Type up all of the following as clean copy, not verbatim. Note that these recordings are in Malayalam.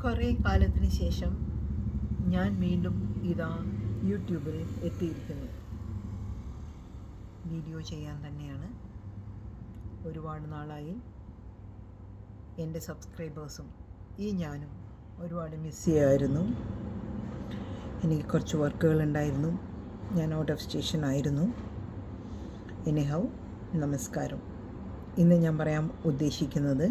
കുറേ കാലത്തിന് ശേഷം ഞാൻ വീണ്ടും ഇതാ യൂട്യൂബിൽ എത്തിയിരിക്കുന്നു. വീഡിയോ ചെയ്യാൻ തന്നെയാണ്. ഒരുപാട് നാളായി എൻ്റെ സബ്സ്ക്രൈബേഴ്സും ഞാനും ഒരുപാട് മിസ് ചെയ്യായിരുന്നു. എനിക്ക് കുറച്ച് വർക്കുകൾ ഉണ്ടായിരുന്നു. ഞാൻ ഔട്ട് ഓഫ് സ്റ്റേഷൻ ആയിരുന്നു. എനിഹൗ, നമസ്കാരം. ഇന്ന് ഞാൻ പറയാൻ ഉദ്ദേശിക്കുന്നത്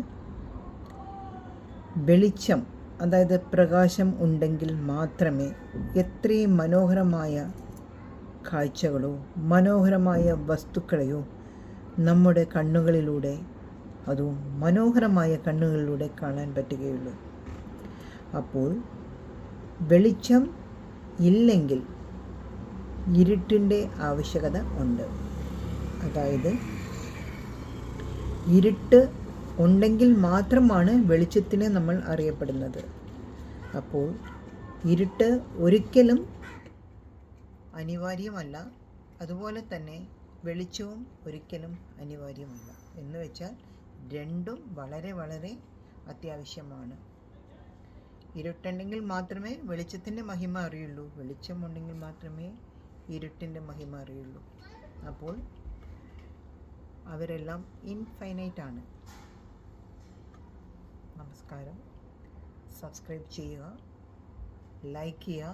വെളിച്ചം, അതായത് പ്രകാശം ഉണ്ടെങ്കിൽ മാത്രമേ എത്രയും മനോഹരമായ കാഴ്ചകളോ മനോഹരമായ വസ്തുക്കളെയോ നമ്മുടെ കണ്ണുകളിലൂടെ, അതും മനോഹരമായ കണ്ണുകളിലൂടെ കാണാൻ പറ്റുകയുള്ളൂ. അപ്പോൾ വെളിച്ചം ഇല്ലെങ്കിൽ ഇരുട്ടിൻ്റെ ആവശ്യകത ഉണ്ട്. അതായത് ഇരുട്ട് ഉണ്ടെങ്കിൽ മാത്രമാണ് വെളിച്ചത്തിന് നമ്മൾ അറിയപ്പെടുന്നത്. അപ്പോൾ ഇരുട്ട് ഒരിക്കലും അനിവാര്യമല്ല, അതുപോലെ തന്നെ വെളിച്ചവും ഒരിക്കലും അനിവാര്യമല്ല. എന്ന് വെച്ചാൽ രണ്ടും വളരെ വളരെ അത്യാവശ്യമാണ്. ഇരുട്ടുണ്ടെങ്കിൽ മാത്രമേ വെളിച്ചത്തിൻ്റെ മഹിമ അറിയുള്ളൂ, വെളിച്ചമുണ്ടെങ്കിൽ മാത്രമേ ഇരുട്ടിൻ്റെ മഹിമ അറിയുള്ളൂ. അപ്പോൾ അവരെല്ലാം ഇൻഫൈനൈറ്റ് ആണ്. നമസ്കാരം. സബ്സ്ക്രൈബ് ചെയ്യുക, ലൈക്ക് ചെയ്യുക,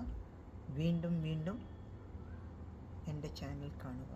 വീണ്ടും വീണ്ടും എൻ്റെ ചാനൽ കാണുക.